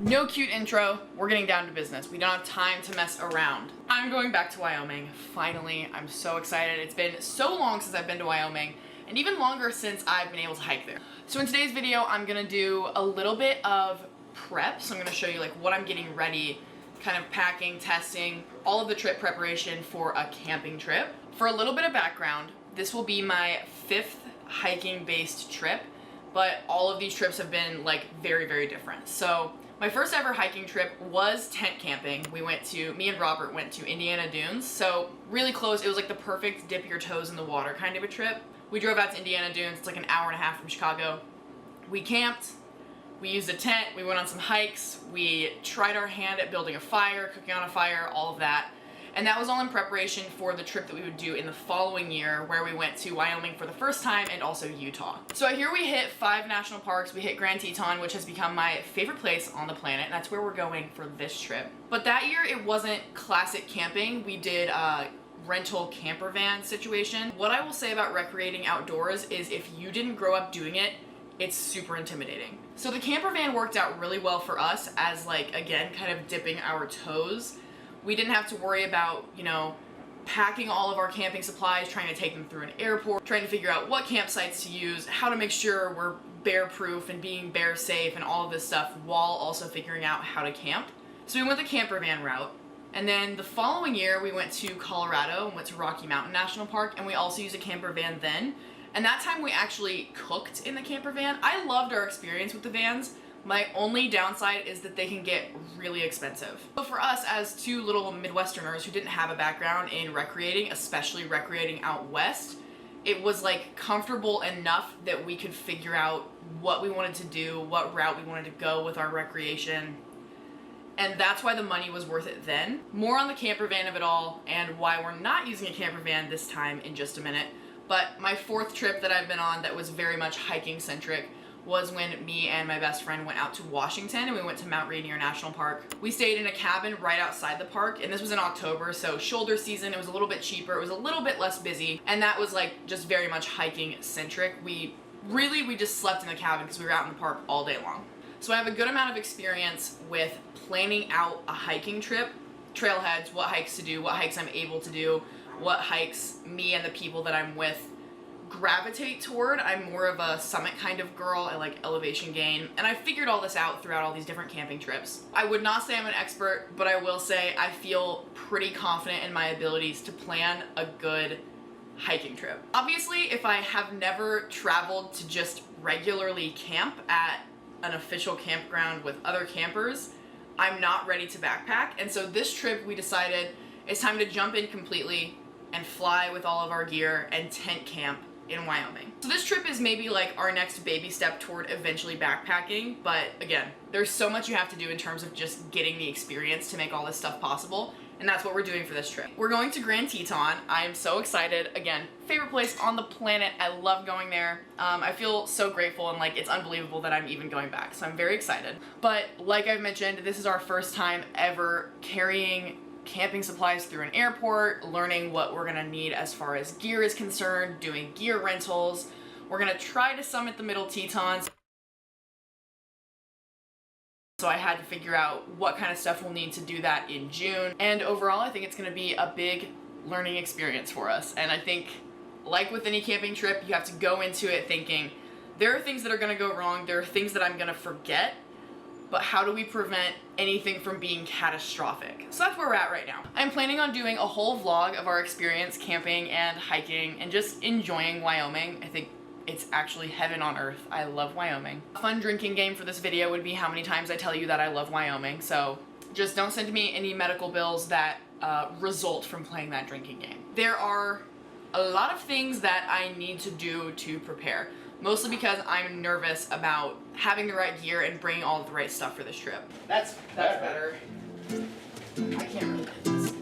No cute intro, we're getting down to business. We don't have time to mess around. I'm going back to Wyoming, finally. I'm so excited. It's been so long since I've been to Wyoming, and even longer since I've been able to hike there. So in today's video, I'm gonna do a little bit of prep. So I'm gonna show you like what I'm getting ready, kind of packing, testing, all of the trip preparation for a camping trip. For a little bit of background, this will be my 5th hiking-based trip, but all of these trips have been like very, very different. So my first ever hiking trip was tent camping. Me and Robert went to Indiana Dunes, so really close. It was like the perfect dip your toes in the water kind of a trip. We drove out to Indiana Dunes, it's like an hour and a half from Chicago. We camped, we used a tent, we went on some hikes, we tried our hand at building a fire, cooking on a fire, all of that. And that was all in preparation for the trip that we would do in the following year, where we went to Wyoming for the first time and also Utah. So here we hit 5 national parks. We hit Grand Teton, which has become my favorite place on the planet, and that's where we're going for this trip. But that year it wasn't classic camping. We did a rental camper van situation. What I will say about recreating outdoors is if you didn't grow up doing it, it's super intimidating. So the camper van worked out really well for us as like, again, kind of dipping our toes. We didn't have to worry about, you know, packing all of our camping supplies, trying to take them through an airport, trying to figure out what campsites to use, how to make sure we're bear proof and being bear safe and all of this stuff while also figuring out how to camp. So we went the camper van route. And then the following year we went to Colorado and went to Rocky Mountain National Park, and we also used a camper van then. And that time we actually cooked in the camper van. I loved our experience with the vans. My only downside is that they can get really expensive. So for us as 2 little Midwesterners who didn't have a background in recreating, especially recreating out west, it was like comfortable enough that we could figure out what we wanted to do, what route we wanted to go with our recreation. And that's why the money was worth it then. More on the camper van of it all and why we're not using a camper van this time in just a minute. But my 4th trip that I've been on that was very much hiking centric was when me and my best friend went out to Washington and we went to Mount Rainier National Park. We stayed in a cabin right outside the park, and this was in October, so shoulder season. It was a little bit cheaper, it was a little bit less busy, and that was like just very much hiking centric. We just slept in the cabin because we were out in the park all day long. So I have a good amount of experience with planning out a hiking trip, trailheads, what hikes to do, what hikes I'm able to do, what hikes me and the people that I'm with gravitate toward. I'm more of a summit kind of girl. I like elevation gain, and I figured all this out throughout all these different camping trips. I would not say I'm an expert, but I will say I feel pretty confident in my abilities to plan a good hiking trip. Obviously, if I have never traveled to just regularly camp at an official campground with other campers, I'm not ready to backpack, and so this trip we decided it's time to jump in completely and fly with all of our gear and tent camp in Wyoming. So this trip is maybe like our next baby step toward eventually backpacking, but again, there's so much you have to do in terms of just getting the experience to make all this stuff possible, and that's what we're doing for this trip. We're going to Grand Teton. I am so excited. Again, favorite place on the planet. I love going there. I feel so grateful, and like it's unbelievable that I'm even going back, so I'm very excited. But like I've mentioned, this is our first time ever carrying camping supplies through an airport, learning what we're gonna need as far as gear is concerned, doing gear rentals. We're gonna try to summit the Middle Tetons. So I had to figure out what kind of stuff we'll need to do that in June. And overall, I think it's gonna be a big learning experience for us. And I think, like with any camping trip, you have to go into it thinking, there are things that are gonna go wrong, there are things that I'm gonna forget, but how do we prevent anything from being catastrophic? So that's where we're at right now. I'm planning on doing a whole vlog of our experience camping and hiking and just enjoying Wyoming. I think it's actually heaven on earth. I love Wyoming. A fun drinking game for this video would be how many times I tell you that I love Wyoming. So just don't send me any medical bills that result from playing that drinking game. There are a lot of things that I need to do to prepare. Mostly because I'm nervous about having the right gear and bringing all of the right stuff for this trip. That's better. I can't really do this.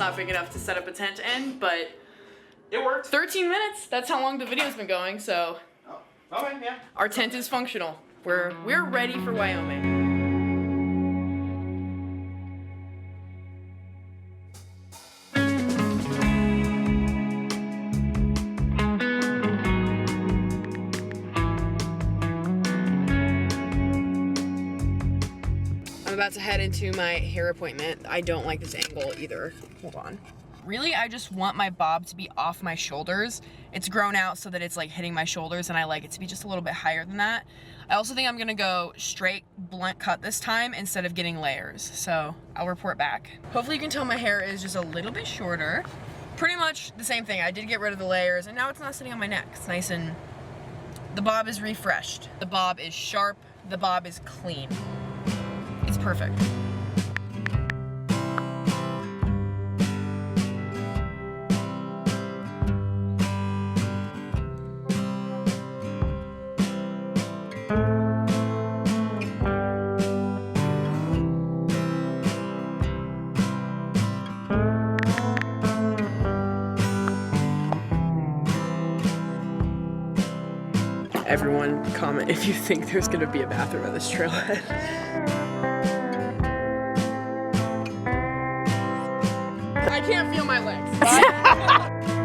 not big enough to set up a tent in, but it worked. 13 minutes. That's how long the video's been going, so. Oh, okay, yeah. Our tent is functional. We're ready for Wyoming. I'm about to head into my hair appointment. I don't like this angle either. Hold on. Really, I just want my bob to be off my shoulders. It's grown out so that it's like hitting my shoulders, and I like it to be just a little bit higher than that. I also think I'm gonna go straight blunt cut this time instead of getting layers. So I'll report back. Hopefully you can tell my hair is just a little bit shorter. Pretty much the same thing. I did get rid of the layers, and now it's not sitting on my neck. It's nice, and the bob is refreshed. The bob is sharp. The bob is clean. It's perfect. Everyone comment if you think there's gonna be a bathroom at this trailhead. I can't feel my legs.